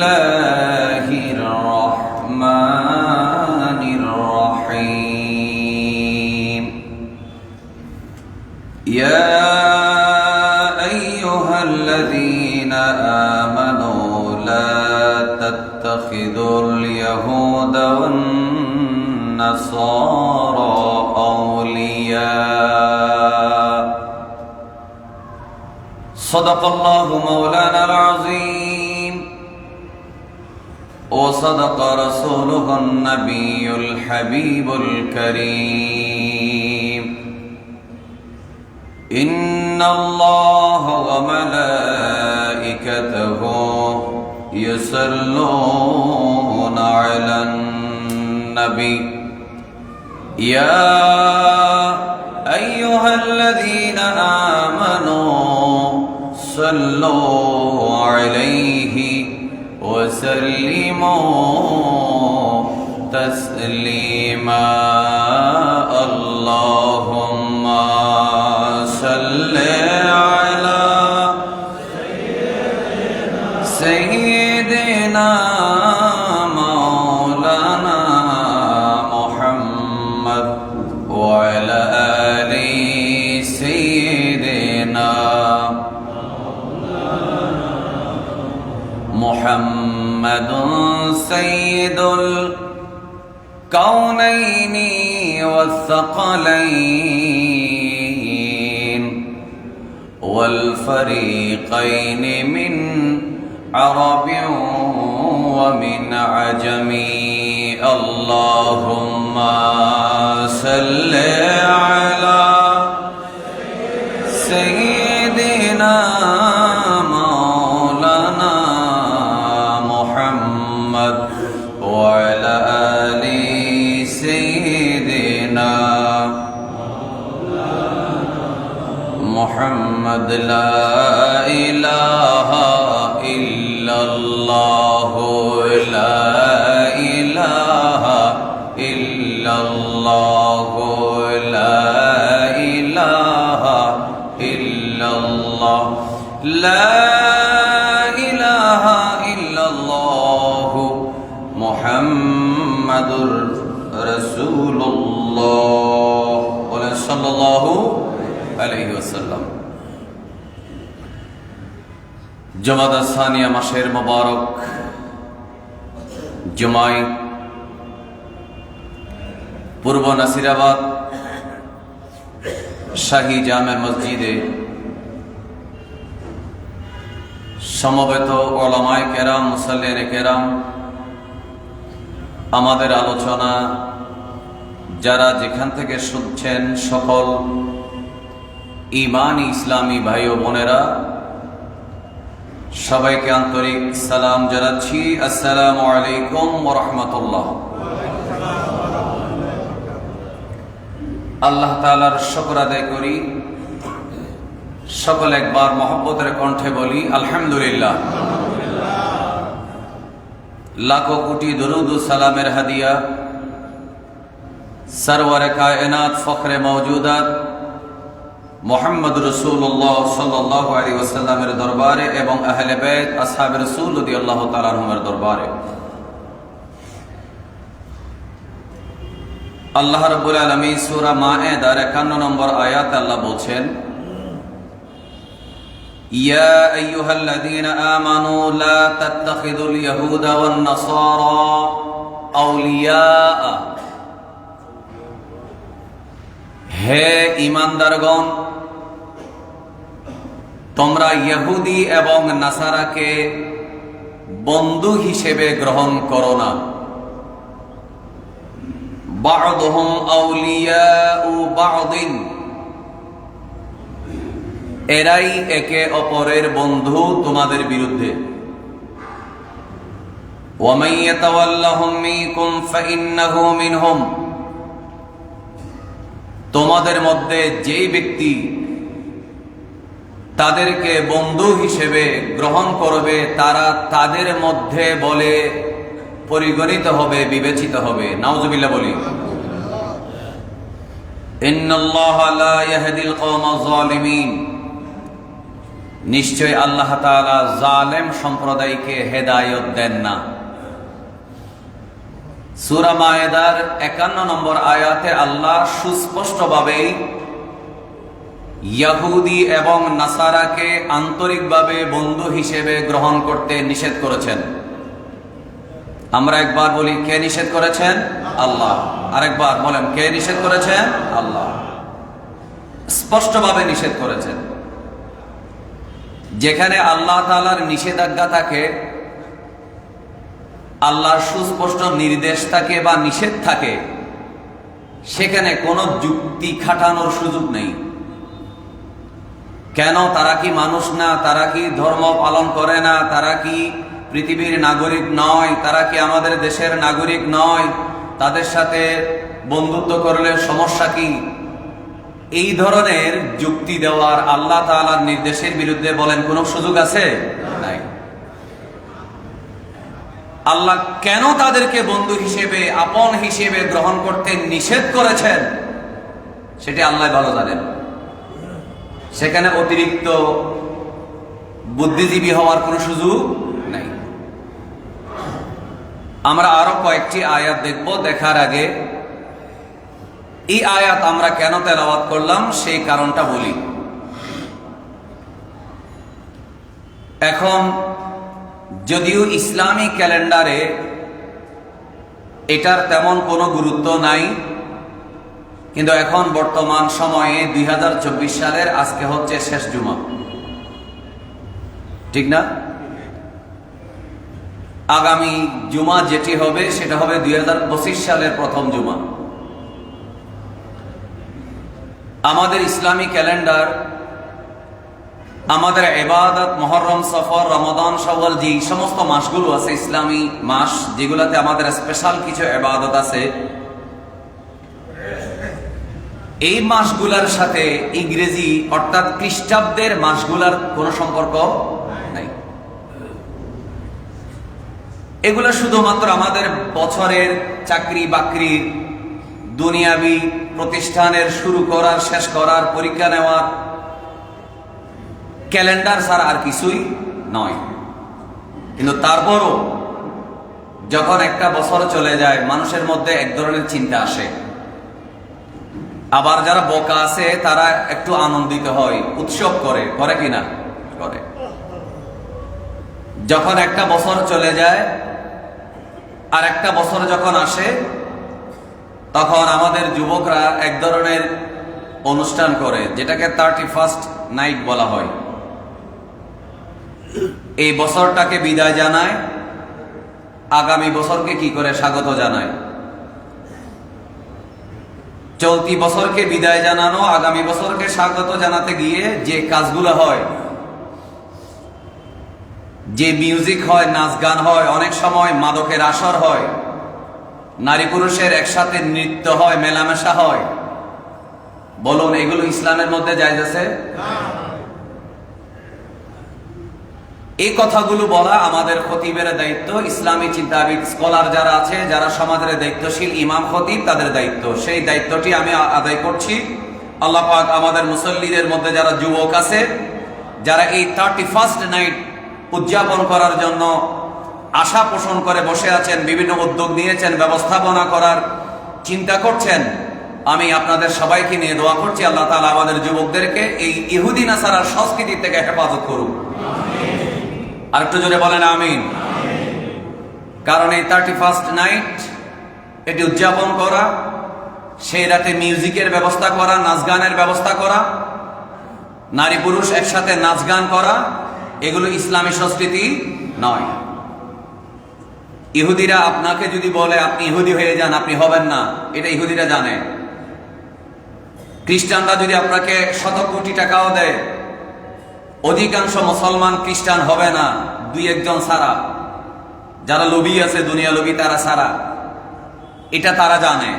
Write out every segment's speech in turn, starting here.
বিসমিল্লাহির রহমানির রহিম। ইয়া আইয়ুহাল্লাযীনা আমানু লা তাত্তাখিযুল ইয়াহুদা ওয়ান নাসারা আউলিয়া। সাদাকাল্লাহু মাওলানাল আযীম ওয়া সাদাকা রাসূলুহুন নাবিয়্যুল হাবিবুল কারীম। ইন্নাল্লাহা ওয়া মালাইকাতাহু ইউসাল্লুনা আলান নবী। ইয়া আইয়ুহাল্লাযীনা আমানু صلوا عليه وسلموا تسليما اللهم صل على سيدنا مولانا محمد وعلى آل سيدنا محمد سيد الكونين والثقلين والفريقين من عرب ومن عجم اللهم صل على سيدنا وعلى آل سيدنا محمد لا إله إلا الله لا إله إلا الله لا إله إلا الله لا إله إلا الله মুহাম্মাদুর রাসূলুল্লাহ সাল্লাল্লাহু আলাইহি ওয়াসাল্লাম। জুমাদা সানিয়া মাসের মোবারক জুমায় পূর্ব নাসিরাবাদ শাহী জামে মসজিদে সমবেত উলামায়ে কেরাম, মুসাল্লিনে কেরাম, আমাদের আলোচনা যারা যেখান থেকে শুনছেন সকল ঈমানি ইসলামী ভাই ও বোনেরা সবাইকে আন্তরিক সালাম জানাচ্ছি। আসসালামু আলাইকুম ওয়া রাহমাতুল্লাহ। আল্লাহ তাআলার শুকর আদায় করি, সকল একবার মহব্বতের কণ্ঠে বলি আলহামদুলিল্লাহ। লাখো কোটি দরুদ ও সালামের হাদিয়া সরওয়ারে কায়নাত ফখরে মওজুদাত মুহাম্মদ রাসূলুল্লাহ সাল্লাল্লাহু আলাইহি ওয়াসাল্লামের দরবারে এবং আহলে বাইত আসহাবে রাসূল রাদিয়াল্লাহু তাআলা আনহুমের দরবারে। আল্লাহ রাব্বুল আলামিন সূরা মায়েদার 51 নম্বর আয়াতে আল্লাহ বলছেন, ইয়া আইয়ুহাল্লাযীনা আমানু লা তাত্তাখিযুল ইয়াহুদা ওয়ান নাসারা আউলিয়া। হে ঈমানদারগণ, তোমরা ইহুদি এবং নাসারাকে বন্ধু হিসেবে গ্রহণ করো না। বা'দুহুম আউলিয়াউ বা'দিন, এরাই একে অপরের বন্ধু তোমাদের বিরুদ্ধে। ওয়া মান ইয়াতাওয়াল্লাহুম মিনকুম ফাইন্নাহু মিনহুম, তোমাদের মধ্যে যেই ব্যক্তি তাদেরকে বন্ধু হিসেবে গ্রহণ করবে তারা তাদের মধ্যে বলে পরিগণিত হবে, বিবেচিত হবে। নাউজুবিল্লাহ বলি। ইন্নাল্লাহা লা ইয়াহদিল কওমাজ জালিমিন, নিশ্চয় আল্লাহ তাআলা জালেম সম্প্রদায়কে হেদায়েত দেন না। সূরা মায়েদার ৫১ নম্বর আয়াতে আল্লাহ সুস্পষ্টভাবে ইহুদি এবং নাসারাকে আন্তরিকভাবে বন্ধু হিসেবে গ্রহণ করতে নিষেধ করেছেন। আমরা একবার বলি, কে নিষেধ করেছেন? আল্লাহ। আরেকবার বলেন, কে নিষেধ করেছেন? আল্লাহ। স্পষ্টভাবে নিষেধ করেছেন। যেখানে আল্লাহ তাআলার নিষেধাজ্ঞা থাকে, আল্লাহর সুস্পষ্ট নির্দেশ থাকে বা নিষেধ থাকে, সেখানে কোনো যুক্তি খাটানোর সুযোগ নেই। কেন? তারা কি মানুষ না? তারা কি ধর্ম পালন করে না? তারা কি পৃথিবীর নাগরিক নয়? তারা কি আমাদের দেশের নাগরিক নয়? তাদের সাথে বন্ধুত্ব করলে সমস্যা কি? এই ধরনের যুক্তি দেওয়ার আল্লাহ তাআলার নির্দেশের বিরুদ্ধে বলেন কোনো সুযোগ আছে? নাই। আল্লাহ কেন তাদেরকে বন্ধু হিসেবে, আপন হিসেবে গ্রহণ করতে নিষেধ করেছেন, সেটা আল্লাহ ভালো জানেন। সেখানে অতিরিক্ত বুদ্ধিজীবী হওয়ার কোনো সুযোগ নাই। আমরা আরো কয়েকটি আয়াত দেখব। দেখার আগে এই আয়াত আমরা কেন তেলাওয়াত করলাম সেই কারণটা বলি। এখন যদিও ইসলামী ক্যালেন্ডারে এটার তেমন কোনো গুরুত্ব নাই, কিন্তু এখন বর্তমান সময়ে 2024 সালের আজকে হচ্ছে শেষ জুমা, ঠিক না? আগামী জুমা যেটি হবে সেটা হবে 2025 সালের প্রথম জুমা। আমাদের ইসলামী ক্যালেন্ডার, আমাদের ইবাদত, মুহররম, সফর, রমাদান, শাওয়াল, যে সমস্ত মাসগুলো আছে ইসলামী মাস, যেগুলোতে আমাদের স্পেশাল কিছু ইবাদত আছে, এই মাসগুলার সাথে ইংরেজি অর্থাৎ খ্রিস্টাব্দের মাসগুলার কোনো সম্পর্ক নাই। এগুলো শুধুমাত্র আমাদের বছরের চাকরি বাকরির, দুনিয়াবি প্রতিষ্ঠানের শুরু করার, শেষ করার, পরীক্ষা নেওয়ার ক্যালেন্ডার ছাড়া আর কিছুই নয়। কিন্তু তারপরও যখন একটা বছর চলে যায়, মানুষের মধ্যে এক ধরনের চিন্তা আসে। আবার যারা বোকা আছে তারা একটু আনন্দিত হয়, উৎসব করে, করে কিনা? করে। যখন একটা বছর চলে যায় আর একটা বছর যখন আসে, তখন আমাদের যুবকরা এক ধরনের অনুষ্ঠান করে, যেটাকে 31st নাইট বলা হয়। এই বছরটাকে বিদায় জানায়, আগামী বছরকে কি করে স্বাগত জানায়। চলতি বছরকে বিদায় জানানো, আগামী বছরকে স্বাগত জানাতে গিয়ে যে কাজগুলো হয়, যে মিউজিক হয়, নাচ গান হয়, অনেক সময় মাদকের আসর হয়, নারী পুরুষের একসাথে নৃত্য হয়, মেলামেশা হয়, বলুন এগুলো ইসলামের মধ্যে জায়েজ আছে? এই কথাগুলো বলা আমাদের খতিবের দায়িত্ব, ইসলামী চিন্তাবিদ স্কলার যারা আছে, যারা সমাজের দায়িত্বশীল ইমাম খতিব, তাদের দায়িত্ব। সেই দায়িত্বটি আমি আদায় করছি। আল্লাহ পাক আমাদের মুসল্লিদের মধ্যে যারা যুবক আছে, যারা এই 31st নাইট উদযাপন করার জন্য আশা পোষণ করে বসে আছেন, বিভিন্ন উদ্যোগ নিয়েছেন, ব্যবস্থাপনা করার চিন্তা করছেন, আমি আপনাদের সবাইকে নিয়ে দোয়া করছি আল্লাহ তাআলা আমাদের যুবকদেরকে এই ইহুদি নাসারার সংস্কৃতি থেকে হেফাজত করুন। আর একটু জোরে বলেন আমিন। কারণ এই 31st নাইট এটি উদযাপন করা, সেই রাতে মিউজিকের ব্যবস্থা করা, নাচ গানের ব্যবস্থা করা, নারী পুরুষ একসাথে নাচ গান করা, এগুলো ইসলামী সংস্কৃতি নয়। ইহুদিরা আপনাকে যদি বলে আপনি ইহুদি হয়ে যান, আপনি হবেন না, এটা ইহুদিরা জানে। খ্রিস্টানরা যদি আপনাকে শত কোটি টাকাও দেয়, অধিকাংশ মুসলমান খ্রিস্টান হবে না, দুই একজন ছাড়া। যারা লোভী আছে, দুনিয়া লোভী, তারা ছাড়া। এটা তারা জানে।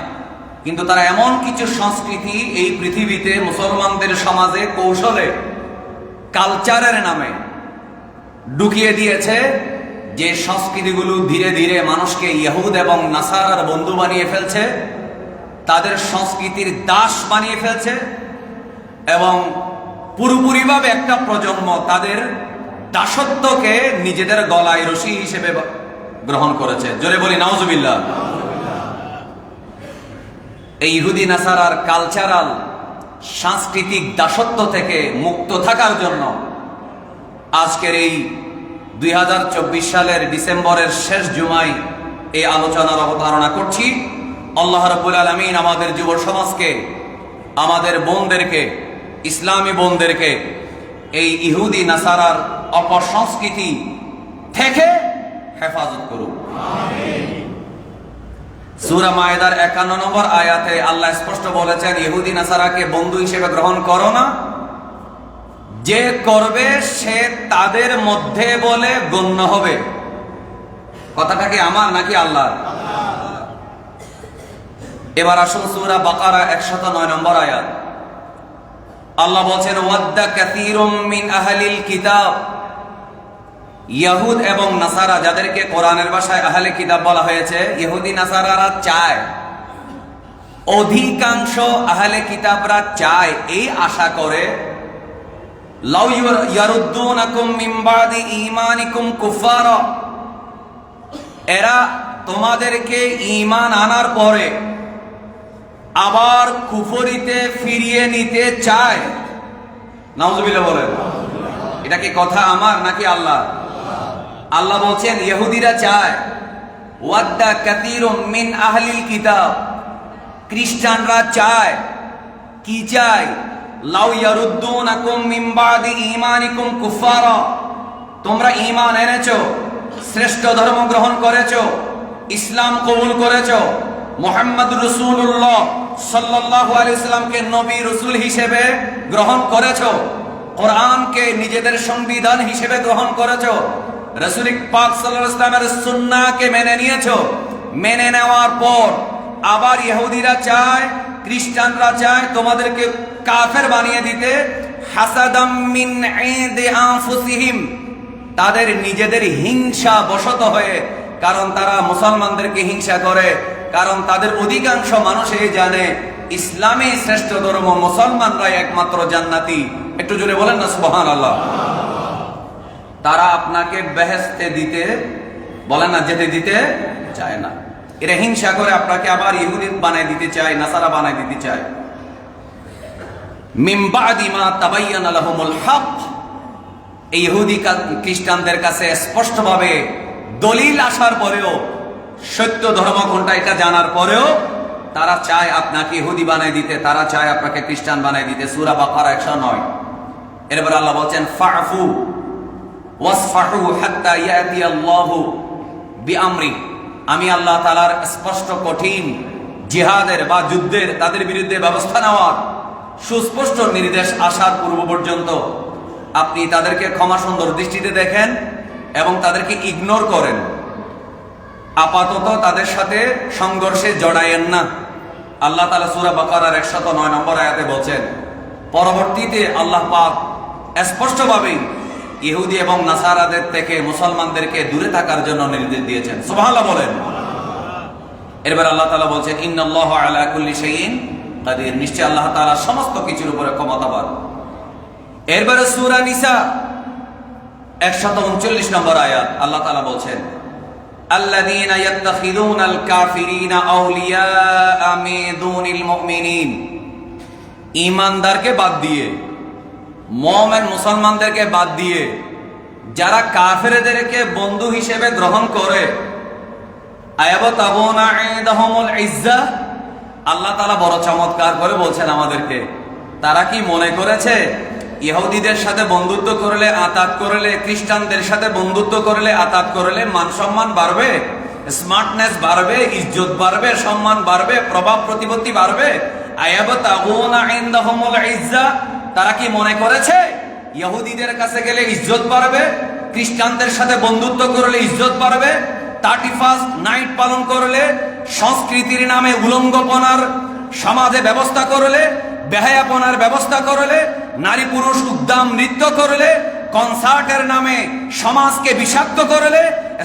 কিন্তু তারা এমন কিছু সংস্কৃতি এই পৃথিবীতে মুসলমানদের সমাজে কৌশলে, কালচারের নামে ঢুকিয়ে দিয়েছে, যে সংস্কৃতিগুলো ধীরে ধীরে মানুষকে ইহুদ এবং নাসারার বন্ধু বানিয়ে ফেলছে, তাদের সংস্কৃতির দাস বানিয়ে ফেলছে, এবং পুরোপুরিভাবে একটা প্রজন্ম তাদের দাসত্বকে নিজেদের গলায় রশি হিসেবে গ্রহণ করেছে। জোরে বলি নাউজুবিল্লাহ। এই ইহুদি নাসারার কালচারাল সাংস্কৃতিক দাসত্ব থেকে মুক্ত থাকার জন্য আজকের এই 2024 সালের ডিসেম্বরের শেষ জুমায় এই আলোচনার অবতারণা করছি। আল্লাহ রাব্বুল আলামিন আমাদের যুব সমাজকে, আমাদের বোনদেরকে, ইসলামী বোনদেরকে এই ইহুদি নাসারার অপসংস্কৃতি থেকে হেফাজত করুন। সূরা মায়েদার 51 নম্বর আয়াতে আল্লাহ স্পষ্ট বলেছেন, ইহুদি নাসারাকে বন্ধু হিসেবে গ্রহণ করো না, যে করবে সে তাদের মধ্যে বলে গণ্য হবে। কথাটা কি আমার নাকি আল্লাহর? এবার আসুন সূরা বাকারা 109 নম্বর আয়াত। আল্লাহ বলেন, ওয়াদ্দা কাসীরুম মিন আহলিল কিতাব, ইহুদ এবং নাসারা, যাদেরকে কোরআনের ভাষায় আহলে কিতাব বলা হয়েছে, ইহুদি নাসারারা চায়, অধিকাংশ আহলে কিতাবরা চায়, এই আশা করে, লাউ ইয়ারুদ্দুনাকুম মিন বাদি ঈমানিকুম কুফারা, এরা তোমাদেরকে ঈমান আনার পরে আবার কুফরিতে ফিরিয়ে নিতে চায়। নাউজুবিল্লাহ বলেন। এটা কি কথা আমার নাকি আল্লাহ? আল্লাহ বলছেন ইহুদিরা চায়। ওয়াদ্দা কাসীরুম মিন আহলিল কিতাব, খ্রিস্টানরা চায়। কি চায়? লাউ ইয়ারুদ্দুনাকুম মিন বাদি ঈমানিকুম কুফারা, তোমরা ঈমান এনেছো, শ্রেষ্ঠ ধর্ম গ্রহণ করেছো, ইসলাম কবুল করেছো, মুহাম্মদ রাসূলুল্লাহ সাল্লাল্লাহু আলাইহি সাল্লামকে নবী রাসূল হিসেবে গ্রহণ করেছো, কোরআনকে নিজেদের সংবিধান হিসেবে গ্রহণ করেছো, রাসূল পাক সাল্লাল্লাহু আলাইহি সাল্লামের সুন্নাহকে মেনে নিয়েছো। মেনে নেওয়ার পর আবার ইহুদিরা চায়, খ্রিস্টানরা চায় তোমাদেরকে কাফের বানিয়ে দিতে। হাসাদাম মিন ইনদি আনফুসিহিম, তাদের নিজেদের হিংসা বশত হয়ে, কারণ তারা মুসলমানদেরকে হিংসা করে, কারণ তাদের অধিকাংশ মানুষই জানে ইসলামী শ্রেষ্ঠ ধর্ম, মুসলমানরাই একমাত্র জান্নাতি। একটু জোরে বলেন না সুবহানাল্লাহ। তারা আপনাকে বেহেশতে দিতে বলেন না, যেতে দিতে চায় না। এরা হিংসা করে আপনাকে আবার ইহুদি বানায় দিতে চায়, নাসারা বানায় দিতে চায়। মিন বাদি মা তাবায়্যানা লাহুমুল হক, এই ইহুদি খ্রিস্টানদের কাছে স্পষ্টভাবে দলিল আসার পরেও, সত্য ধর্ম কোনটা এটা জানার পরেও তারা চায় আপনাকে ইহুদি বানায় দিতে, তারা চায় আপনাকে খ্রিস্টান বানায় দিতে। সূরা বাকারা 109। এরপর আল্লাহ বলেন, ফাফু ওয়াসফাহু হাত্তা ইয়াতি আল্লাহু বিআমরি, আমি আল্লাহ তাআলার স্পষ্ট কঠিন জিহাদের বা যুদ্ধের, তাদের বিরুদ্ধে ব্যবস্থা নেওয়ার সুস্পষ্ট নির্দেশ আসার পূর্ব পর্যন্ত আপনি তাদেরকে ক্ষমা সুন্দর দৃষ্টিতে দেখেন এবং তাদেরকে ইগনোর করেন। আপাতত তাদের সাথে সংঘর্ষে জড়ায়েন না। আল্লাহ তাআলা সূরা বাকারার 109 নম্বর আয়াতে বলেন। পরবর্তীতে আল্লাহ পাক স্পষ্টভাবে ইহুদি এবং নাসারাদের থেকে মুসলমানদেরকে দূরে থাকার জন্য নির্দেশ দিয়েছেন। সুবহানাল্লাহ বলেন। এরপর আল্লাহ তাআলা বলেন, ইন্নাল্লাহু আলা কুল্লি শাইইন কাদির, নিশ্চয় আল্লাহ তাআলা সমস্ত কিছুর উপরে ক্ষমতাবান। এরপরে সূরা নিসা 139 নম্বর আয়াত, আল্লাহ তাআলা বলেন, আল্লাযীনা ইয়াত্তাখিযুনাল কাফিরিনা আউলিয়া মিন দুনিল মুমিনিন, ঈমানদারকে বাদ দিয়ে, মুমিন মুসলমানদেরকে বাদ দিয়ে যারা কাফেরদেরকে বন্ধু হিসেবে গ্রহণ করে, আয়াবতাগুনা ইনদাহুমুল ইজ্জাহ, আল্লাহ তাআলা বড় চমৎকার করে বলছেন আমাদেরকে, তারা কি মনে করেছে ইহুদিদের সাথে বন্ধুত্ব করলে, আতাত করলে, খ্রিস্টানদের সাথে বন্ধুত্ব করলে, আতাত করলে মান সম্মান বাড়বে, স্মার্টনেস বাড়বে, ইজ্জত বাড়বে, সম্মান বাড়বে, প্রভাব প্রতিপত্তি বাড়বে? আয়াবতাগুনা ইনদাহুমুল ইজ্জাহ, তারা কি মনে করেছে ইহুদিদের কাছে গেলে ইজ্জত বাড়বে, খ্রিস্টানদের সাথে বন্ধুত্ব করলে ইজ্জত বাড়বে, 31st নাইট পালন করলে, সংস্কৃতির নামে উলঙ্গপনার সমাজে ব্যবস্থা করলে, বেহায়াপনার ব্যবস্থা করলে, নারী পুরুষ উদ্দাম নৃত্য করলে, কনসার্টের নামে সমাজকে বিষাক্ত করলে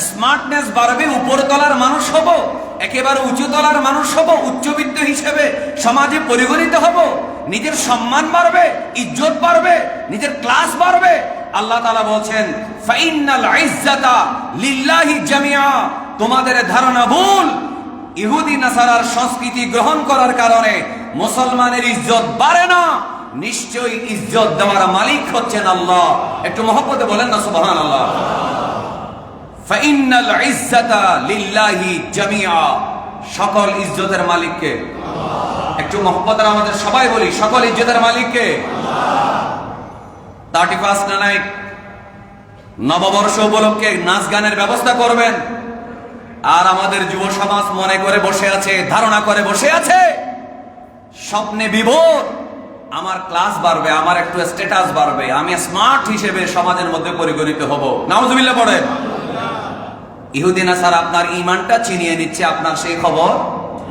স্মার্টনেস বাড়বে, উপরতলার মানুষ হব, একেবারে উঁচুতলার মানুষ হব, উচ্চবিত্ত হিসেবে সমাজে পরিগণিত হব? নিজের সম্মান বাড়বে, ইজ্জত বাড়বে, নিজের ক্লাস বাড়বে। আল্লাহ তাআলা বলছেন ফাইন্নাল ইজ্জাতা লিল্লাহি জামিআ। তোমাদের ধারণা ভুল। ইহুদি নাসারার সংস্কৃতি গ্রহণ করার কারণে মুসলমানের ইজ্জত বাড়ে না। নিশ্চয়ই ইজ্জত দেওয়ার মালিক হচ্ছেন আল্লাহ। একটু মহব্বতে বলেন না সুবহানাল্লাহ। ফাইন্নাল ইজ্জাতা লিল্লাহি জামিআ। সকল ইজ্জতের মালিককে আল্লাহ। একটু মহব্বতে আমাদের সবাই বলি, সকল ইজ্জতের মালিককে আল্লাহ। 31 নাইট নববর্ষ উপলক্ষে নাচ গানের ব্যবস্থা করবেন। আর আমাদের যুব সমাজ মনে করে বসে আছে, ধারণা করে বসে আছে, স্বপ্নে বিভোর, আমার ক্লাস বাড়বে, আমার একটু স্ট্যাটাস বাড়বে, আমি স্মার্ট হিসেবে সমাজের মধ্যে পরিগণিত হব। নাউজুবিল্লাহ পড়েন। ইহুদি নাসারা আপনার ঈমানটা ছিনিয়ে নিচ্ছে, আপনার সেই খবর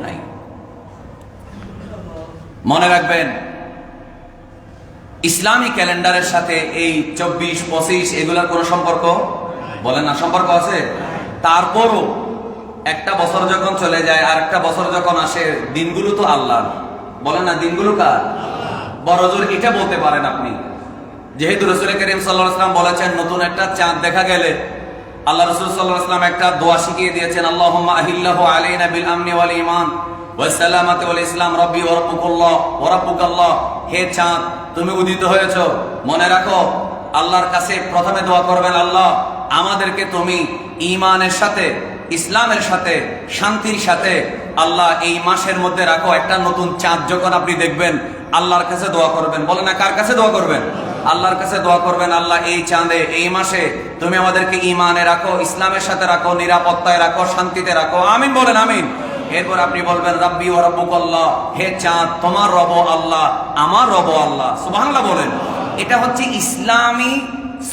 নাই। মনে রাখবেন, ইসলামী ক্যালেন্ডারের সাথে এই 24, 25 এগুলার কোনো সম্পর্ক বলেন না, সম্পর্ক আছে। তারপরও একটা বছর যখন চলে যায় আর একটা বছর যখন আসে, দিনগুলো তো আল্লাহর, বলেন না, দিনগুলো কার? বড় জোর এটা বলতে পারেন আপনি, যেহেতু রাসূল করিম সাল্লাল্লাহু আলাইহি ওয়াসাল্লাম বলেছেন নতুন একটা চাঁদ দেখা গেলে আল্লাহ রাসূল সাল্লাল্লাহু আলাইহি ওয়াসাল্লাম একটা দোয়া শিখিয়ে দিয়েছেন, আল্লাহুম্মা আহিল্লাহু আলাইনা বিল আমনি ওয়াল ঈমান ওয়াস সালামাতি ওয়াল ইসলাম রাব্বি ওয়া রাব্বুকুল্লাহ ওয়া রাব্বুকাল্লাহ। হে চাঁদ, তুমি উদিত হয়েছো, মনে রাখো আল্লাহর কাছে প্রথমে দোয়া করবেন, আল্লাহ আমাদেরকে তুমি ঈমানের সাথে, ইসলামের সাথে, শান্তির সাথে আল্লাহ এই মাসের মধ্যে রাখো। একটা নতুন চাঁদ যখন আপনি দেখবেন আল্লাহর কাছে দোয়া করবেন। বলে না, কার কাছে দোয়া করবেন? আল্লাহর কাছে দোয়া করবেন, আল্লাহ এই চাঁদে, এই মাসে তুমি আমাদেরকে ঈমানে রাখো, ইসলামের সাথে রাখো, নিরাপত্তায় রাখো, শান্তিতে রাখো। আমিন বলেন, আমিন। এরপর আপনি বলবেন রাব্বি ওয়া রাব্বুকাল্লাহ, হে চাঁদ তোমার রব আল্লাহ, আমার রব আল্লাহ। সুবহানাল্লাহ বলেন। এটা হচ্ছে ইসলামী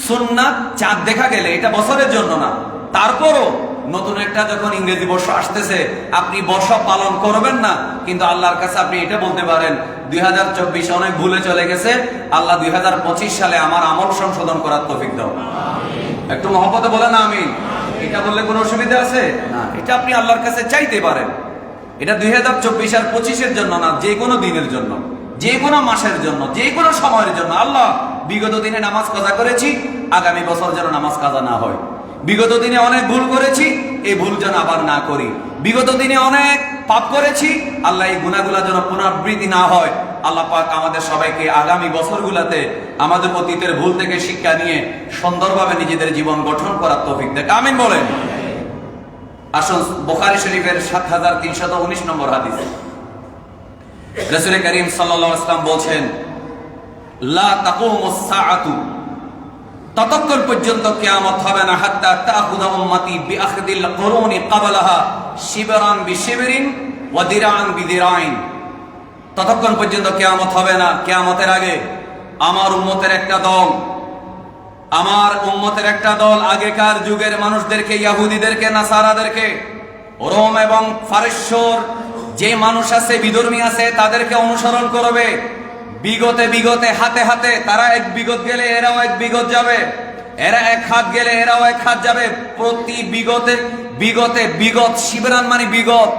সুন্নাত। চাঁদ দেখা গেলে এটা বছরের জন্য না, তারপরও নতুন একটা যখন ইংরেজি বর্ষ আসতেছে আপনি বর্ষ পালন করবেন না, কিন্তু আল্লাহর কাছে আপনি এটা বলতে পারেন 2024 অনেক ভুলে চলে গেছে, আল্লাহ 2025 সালে আমার আমল সংশোধন করার তৌফিক দাও। একটু মহব্বতে বলেন আমিন। এটা বললে কোনো অসুবিধা আছে না, এটা আপনি আল্লাহর কাছে চাইতে পারেন। এটা 2024 আর 25-এর জন্য না, যে কোনো দিনের জন্য, যে কোনো মাসের জন্য, যে কোনো সময়ের জন্য। আল্লাহ বিগত দিনে নামাজ কাজা করেছি, আগামী বছর যেন নামাজ কাজা না হয়। বিগত দিনে অনেক ভুল করেছি, এই ভুল যেন আবার না করি। বিগত দিনে অনেক পাপ করেছি, আল্লাহ এই গুনাহগুলো যেন পুনরাবৃত্তি না হয়। আল্লাহ পাক আমাদের সবাইকে আগামী বছরগুলোতে আমাদের অতীতের ভুল থেকে শিক্ষা নিয়ে সুন্দরভাবে নিজেদের জীবন গঠন করার তৌফিক দেয়। আমিন বলেন। আসুন বুখারী শরীফের 7319 নম্বর হাদিস। রাসূল করিম সাল্লাল্লাহু আলাইহি ওয়াসাল্লাম বলেন, লা তাকুমুস সাআতু, ততক্ষণ পর্যন্ত কিয়ামত হবে না, হাত্তা তাখুযা উম্মতি বিআখদিল কুরুনি ক্বাবলাহা শিবরান বিশিবরিন ওয়া দিরান বিদিরাইন। ততক্ষণ পর্যন্ত কিয়ামত হবে না, কিয়ামতের আগে আমার উম্মতের একটা দল, আমার উম্মতের একটা দল আগেকার যুগের মানুষদেরকে, ইহুদিদেরকে, নাসারাদেরকে, রোম এবং ফারস্যর যে মানুষ আছে, বিধর্মী আছে, তাদেরকে অনুসরণ করবে। বিগতে বিগতে হাতে হাতে, তারা এক বিগত গেলে এরাও এক বিগত যাবে, এরা এক হাত গেলে এরাও এক হাত যাবে। প্রতি বিগতে বিগতে, বিগত শিবরান মানে বিগত,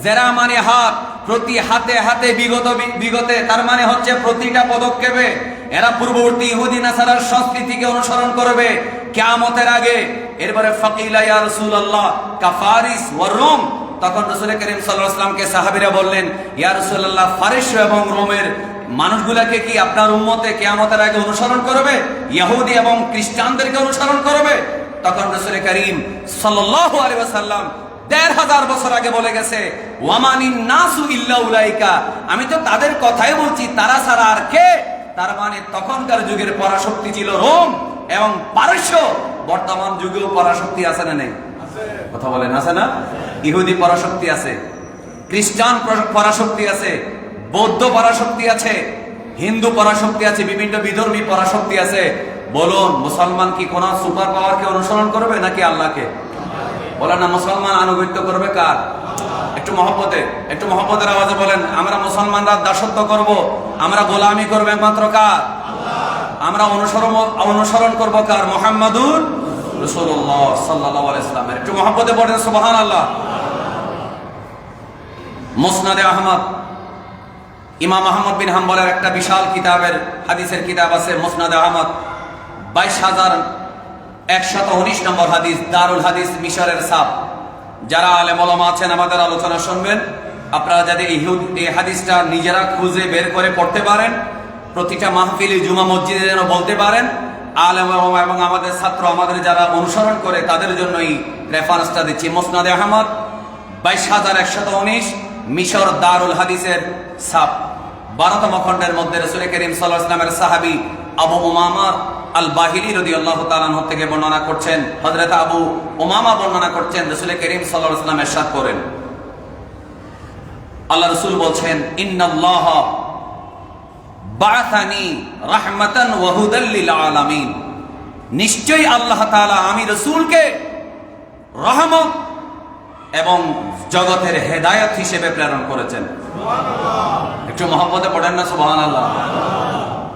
জেরা মানে হাত, প্রতি হাতে হাতে বিগত বিগতে, তার মানে হচ্ছে প্রতিটা পদক্ষেপে এরা পূর্ববর্তী ইহুদি নাসারার সংস্কৃতিকে অনুসরণ করবে কিয়ামতের আগে। এরপরে ফাকিলা ইয়া রাসূলুল্লাহ কাফারিস ওয়া রোম। তখন রাসূল করিম সাল্লাল্লাহু আলাইহি ওয়াসাল্লামকে সাহাবীরা বললেন, ইয়া রাসূলুল্লাহ, ফারিস এবং রোমের মানুষগুলাকে কি আপনার উম্মতে কিয়ামতের আগে অনুসরণ করবে? ইহুদি এবং খ্রিস্টানদেরকে অনুসরণ করবে? তখন রাসূল করিম সাল্লাল্লাহু আলাইহি ওয়াসাল্লাম ১৫০০ বছর আগে বলে গেছে, ওয়ামানিন নাসু ইল্লা উলাইকা, আমি তো তাদের কথাই বলছি, তারা ছাড়া আর কে? তার মানে তখনকার যুগের পরাশক্তি ছিল রোম এবং পারস্য। বর্তমান যুগেও পরাশক্তি আছে না নেই? কথা বলেন, আছে না? ইহুদি পরাশক্তি আছে, খ্রিস্টান পরাশক্তি আছে, বৌদ্ধ পরাশক্তি আছে, হিন্দু পরাশক্তি আছে, বিভিন্ন বিধর্মী পরাশক্তি আছে। বলুন, মুসলমান কি কোন সুপার পাওয়ারকে অনুসরণ করবে নাকি আল্লাহকে? বলেন না, মুসলমান আনুগত্য করবে কার? একটু মহব্বতের আওয়াজে বলেন, আমরা মুসলমানরা দাসত্ব করব, আমরা গোলামি করব একমাত্র কার? আমরা অনুসরণ করব কার? মুহাম্মাদুর রাসূলুল্লাহ সাল্লাল্লাহু আলাইহি ওয়াসাল্লামের। একটু মহব্বতে পড়েন সুবহানাল্লাহ। মুসনাদে আহমদ ইমাম আহমদ বিন হাম্বলের একটা বিশাল কিতাবের হাদিসের কিতাব আছে মুসনাদ আহমদ, 22,119 নম্বর হাদিস, দারুল হাদিস মিশরের সাপ। যারা আলেম ওলামা আছেন আমাদের আলোচনা শুনবেন, আপনারা যদি এই হাদিসটা নিজেরা খুঁজে বের করে পড়তে পারেন, প্রতিটা মাহফিলে জুমা মসজিদে যেন বলতে পারেন, আলেম ওলামা এবং আমাদের ছাত্র আমাদের যারা অনুসরণ করে তাদের জন্য এই রেফারেন্সটা দিচ্ছি। মুসনাদ আহমদ 22,119, মিশর দারুল হাদিসের সাপ, 12তম খণ্ডের মধ্যে রাসূল করিম সাল্লাল্লাহু আলাইহি ওয়াসাল্লামের সাহাবী আবু উমামা আল বাহিলি রাদিয়াল্লাহু তাআলা আনহু থেকে বর্ণনা করছেন, হযরত আবু উমামা বর্ণনা করছেন, রাসূল করিম সাল্লাল্লাহু আলাইহি ওয়াসাল্লাম ইরশাদ করেন, আল্লাহ রাসূল বলছেন, ইন্নাল্লাহ বাআসানি রাহমাতান ওয়া হুদাল লিল আলামিন, নিশ্চয়ই আল্লাহ তাআলা আমি রাসূলকে রহমত এবং জগতের হেদায়েত হিসেবে প্রেরণ করেছেন। সুবহানাল্লাহ, একটু মহব্বতে পড়েন না সুবহানাল্লাহ।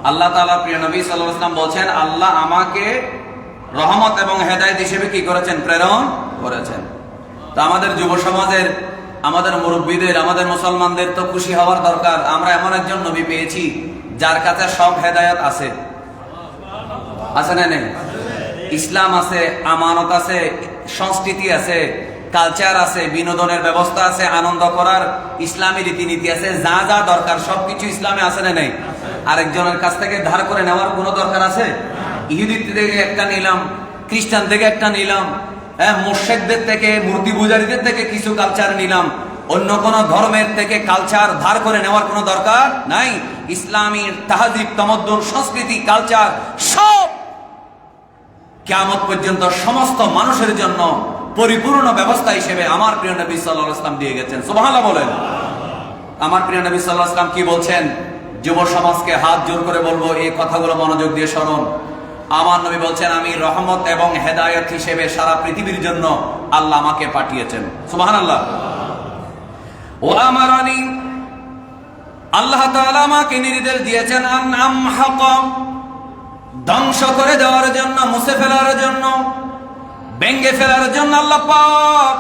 আল্লাহ তাআলা প্রিয় নবী সাল্লাল্লাহু আলাইহি ওয়াসাল্লাম বলছেন, আল্লাহ আমাকে রহমত এবং হেদায়েত হিসেবে কি করেছেন? প্রেরণ করেছেন। তো আমাদের যুব সমাজের, আমাদের মুরব্বীদের, আমাদের মুসলমানদের তো খুশি হওয়ার দরকার। আমরা এমন একজন নবী পেয়েছি যার কাছে সব হেদায়েত আছে। আছে না নেই? ইসলাম আছে, আমানত আছে, সংস্কৃতি আছে, কালচার আছে, বিনোদনের ব্যবস্থা আছে, আনন্দ করার ইসলামী রীতিনীতি আছে, যা যা দরকার সবকিছু ইসলামে আছে না নেই? আরেকজনের কাছ থেকে ধার করে নেওয়ার কোনো দরকার আছে? ইহুদি থেকে একটা নিলাম, খ্রিস্টান থেকে একটা নিলাম, মুশরিকদের থেকে, মূর্তি পূজারীদের থেকে কিছু কালচার নিলাম, অন্য কোন ধর্মের থেকে কালচার ধার করে নেওয়ার কোনো দরকার নাই। ইসলামী তাহজিব, তামাদ্দুন, সংস্কৃতি, কালচার সব কিয়ামত পর্যন্ত সমস্ত মানুষের জন্য পরিপূর্ণ ব্যবস্থা হিসেবে আমার প্রিয় নবী সাল্লাল্লাহু আলাইহি ওয়াসাল্লাম দিয়ে গেছেন। সুবহানাল্লাহ বলেন। আমার প্রিয় নবী সাল্লাল্লাহু আলাইহি ওয়াসাল্লাম কি বলছেন? যুব সমাজকে হাত জোর করে বলবো এই কথাগুলো মনোযোগ দিয়ে শুনুন। আমার নবী বলছেন, আমি রহমত এবং হেদায়েত হিসেবে সারা পৃথিবীর জন্য আল্লাহ আমাকে পাঠিয়েছেন। সুবহানাল্লাহ। ও আমারানি, আল্লাহ তাআলা আমাকে নির্দেশ দিয়েছেন আন আমহাকা, ধ্বংস করে দেওয়ার জন্য, মুছে ফেলার জন্য, ভেঙে ফেলার জন্য আল্লাহ পাক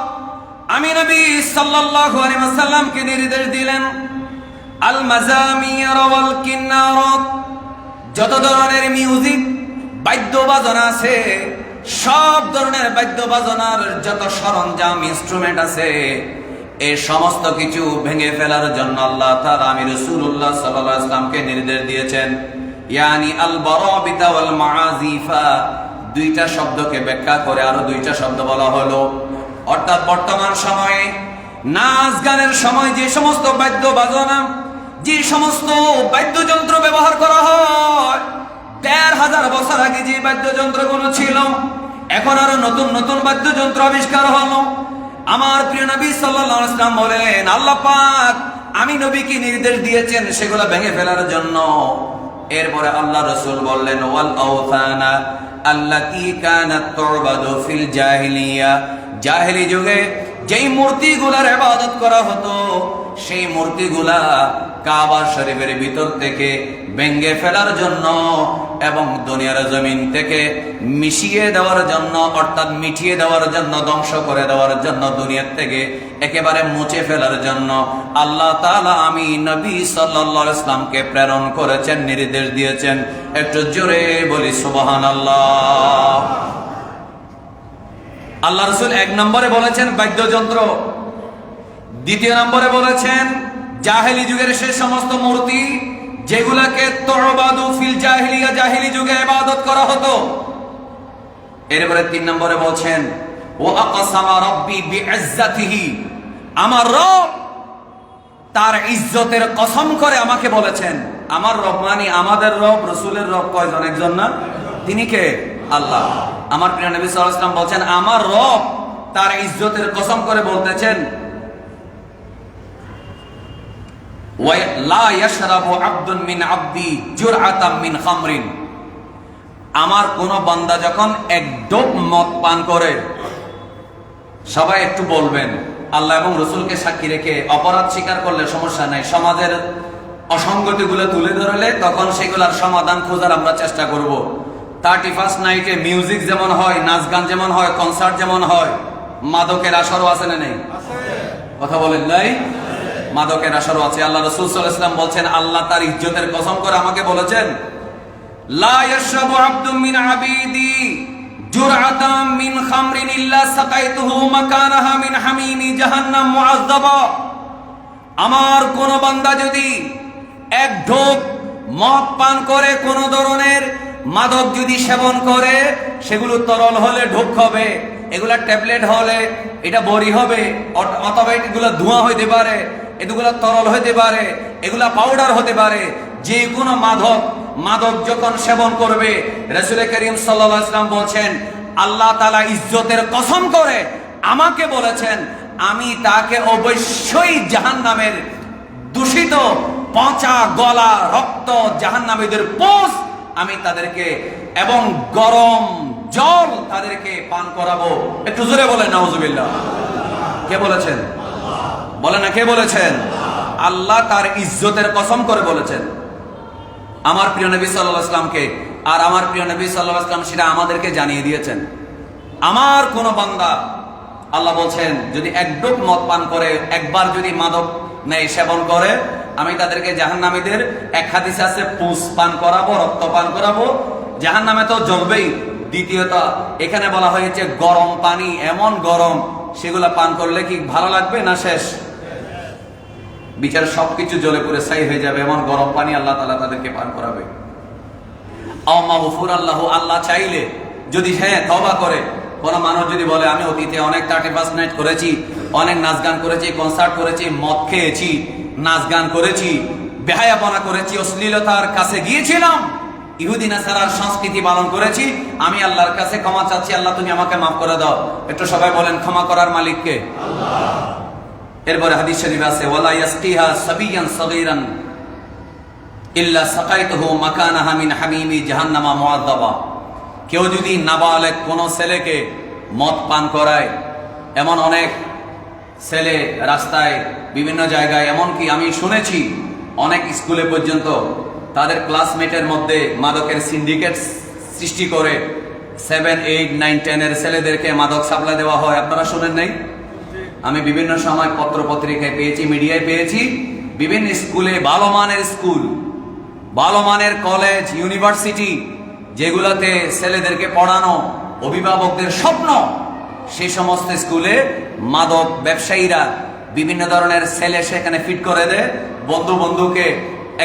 আমি নবী সাল্লাল্লাহু আলাইহি ওয়াসাল্লামকে নির্দেশ দিলেন আল মাজামির ওয়াল কিন্নারাত, যত ধরনের মিউজিক বাদ্য বাজনা আছে, সব ধরনের বাদ্য বাজনার যত সরঞ্জাম, ইনস্ট্রুমেন্ট আছে, এই সমস্ত কিছু ভেঙে ফেলার জন্য আল্লাহ তাআলা আমি রাসূলুল্লাহ সাল্লাল্লাহু আলাইহি ওয়াসাল্লামকে নির্দেশ দিয়েছেন। ইয়ানি আল বারাবিতা ওয়াল মাআজিফা, দুইটা শব্দকে ব্যাখ্যা করে আরো দুইটা শব্দ বলা হলো। অর্থাৎ বর্তমান সময়ে নাচ গানের সময় যে সমস্ত বাদ্য বাজনা, যে সমস্ত বাদ্যযন্ত্র ব্যবহার করা হয়, ১৫০০ বছর আগে যে বাদ্যযন্ত্রগুলো ছিল, এখন আরো নতুন নতুন বাদ্যযন্ত্র আবিষ্কার হলো। আমার প্রিয় নবী সাল্লাল্লাহু আলাইহি ওয়াসাল্লাম বলেন, আল্লাহ পাক আমি নবীকে নির্দেশ দিয়েছেন সেগুলো ভেঙে ফেলার জন্য। এরপরে আল্লাহ রাসূল বললেন, ওয়াল আওথানা আল্লাতী কানাত তু'বাদু ফিল জাহিলিয়া, জাহেলি যুগে যেই মূর্তিগুলার ইবাদত করা হতো, সেই মূর্তিগুলা কাবা শরীফের ভিতর থেকে ভেঙে ফেলার জন্য এবং দুনিয়ার জমিন থেকে মিশিয়ে দেওয়ার জন্য, অর্থাৎ মিটিয়ে দেওয়ার জন্য, ধ্বংস করে দেওয়ার জন্য, দুনিয়ার থেকে একেবারে মুছে ফেলার জন্য আল্লাহ তাআলা আমি নবী সাল্লাল্লাহু আলাইহি ওয়াসাল্লামকে প্রেরণ করেছেন, নির্দেশ দিয়েছেন। একটু জোরে বলি সুবহানাল্লাহ। আল্লাহ রাসূল ১ নম্বরে বলেছেন বাদ্যযন্ত্র, ২য় নম্বরে বলেছেন জাহেলি যুগের সেই সমস্ত মূর্তি যেগুলাকে তু'বাদু ফিল জাহিলিয়া, জাহেলি যুগে ইবাদত করা হতো। এরপরে ৩ নম্বরে বলছেন ওয়া আকসামা রাব্বি বিইজ্জাতিহি, আমার রব তার ইজ্জতের কসম করে আমাকে বলেছেন। আমার রব মানে আমাদের রব, রাসূলের রব কয়জন? একজন না? তিনি কে? আল্লাহ। আমার প্রিয় নবী সাল্লাল্লাহু আলাইহি ওয়াসাল্লাম বলছেন, আমার রব তার ইজ্জতের কসম করে বলতেছেন, লা ইয়াশরাবু আবদুন মিন আবদি জুরআতাম মিন খামরিন, আমার কোন বান্দা যখন এক ডোপ মদ পান করে, সবাই একটু বলবেন, আল্লাহ এবং রাসূলকে সাক্ষী রেখে অপরাধ স্বীকার করলে সমস্যা নাই, সমাজের অসঙ্গতিগুলো তুলে ধরলে তখন সেগুলোর সমাধান খোঁজার আমরা চেষ্টা করব। 31st নাইটে মিউজিক যেমন হয়, নাচ গান যেমন হয়, কনসার্ট যেমন হয়, মাদকের আসরও আছে না নেই? কথা বলেন নাই? মাদকের আসরও আছে। আল্লাহ রাসূল সাল্লাল্লাহু আলাইহি ওয়াসাল্লাম বলছেন, আল্লাহ তার ইজ্জতের কসম করে আমাকে বলেছেন, লা ইয়াশরাবু আবদুম মিন আবিদি জুরআতাম মিন খামরিন ইল্লা সাকাইতুহু মাকানাহা মিন হামিমি জাহান্নাম মুআযযাবা। আমার কোন বান্দা যদি এক ঢোক মদ পান করে, কোন ধরনের মাদক যদি সেবন করে, সেগুলো তরল হলে ঢোক হবে, এগুলা ট্যাবলেট হলে এটা বড়ি হবে, অথবা এগুলা ধোঁয়া হইতে পারে, এগুলা তরল হইতে পারে, এগুলা পাউডার হতে পারে, যে কোনো মাদক যখন সেবন করবে, রাসূল করিম সাল্লাল্লাহু আলাইহি ওয়াসাল্লাম বলছেন, আল্লাহ তাআলা ইজ্জতের কসম করে আমাকে বলেছেন, আমি তাকে অবশ্যই জাহান্নামের দূষিত পচা গলা রক্ত জাহান্নামীদের পোষ আমি তাদেরকে এবং গরম জল তাদেরকে পান করাবো। একটু জোরে বলেন নাউজুবিল্লাহ। কে বলেছেন? বলেন না, কে বলেছেন? আল্লাহ তার ইজ্জতের কসম করে বলেছেন আমার প্রিয় নবী সাল্লাল্লাহু আলাইহি ওয়াসাল্লামকে। আর আমার প্রিয় নবী সাল্লাল্লাহু আলাইহি ওয়াসাল্লাম সেটা আমাদেরকে জানিয়ে দিয়েছেন। আমার কোন বান্দা, আল্লাহ বলছেন, যদি এক ঢোক মদ পান করে, একবার যদি মাদক নেয়, সেবন করে, আমি তাদেরকে জাহান্নামীদের, এক হাদিসে আছে, পুষ পান করাবো, রক্ত পান করাবো, জাহান্নামে তো জ্বলবেই। দ্বিতীয়ত এখানে বলা হয়েছে গরম পানি, এমন গরম, সেগুলা পান করলে কি ভালো লাগবে না শেষ? বিচার সবকিছু জ্বলে পুড়ে ছাই হয়ে যাবে, এমন গরম পানি আল্লাহ তাআলা তাদেরকে পান করাবে। আল্লাহ চাইলে যদি তওবা করে, কোন মানুষ যদি বলে, আমি অতীতে অনেক 31 নাইট করেছি, অনেক নাচ গান করেছি, কনসার্ট করেছি, মদ খেয়েছি, নাচ গান করেছি, বেহায়াপনা করেছি, অশ্লীলতার কাছে গিয়েছিলাম, ইহুদি নাসারার সংস্কৃতি পালন করেছি, আমি আল্লাহর কাছে ক্ষমা চাচ্ছি, আল্লাহ তুমি আমাকে মাফ করে দাও। একটু সবাই বলেন, ক্ষমা করার মালিক কে? আল্লাহ। এরপরে হাদিস শরীফ আছে, ওয়ালা ইয়াসকিহা সাবিয়ান সাগীরান ইল্লা সাকাইতুহু মাকানাহা মিন হামিমি জাহান্নামা মুআযযাবা। কেউ যদি নাবালেগ কোন ছেলেকে মদ পান করায়, এমন অনেক ছেলে রাস্তায় বিভিন্ন জায়গায়, এমনকি আমি শুনেছি অনেক স্কুলে পর্যন্ত তাদের ক্লাসমেটের মধ্যে মাদকের সিন্ডিকেট সৃষ্টি করে 7, 8, 9, 10 এর ছেলেদেরকে মাদক সাপ্লাই দেওয়া হয়। আপনারা শুনেন নাই? আমি বিভিন্ন সময় পত্র পত্রিকায় পেয়েছি, মিডিয়ায় পেয়েছি, বিভিন্ন স্কুলে, ভালো মানের স্কুল, ভালো মানের কলেজ, ইউনিভার্সিটি, যেগুলোতে ছেলেদেরকে পড়ানো অভিভাবকদের স্বপ্ন, সেই সমস্ত স্কুলে মাদক ব্যবসায়ীরা বিভিন্ন ধরনের ছেলে সেখানে ফিট করে দেয়। বন্ধুকে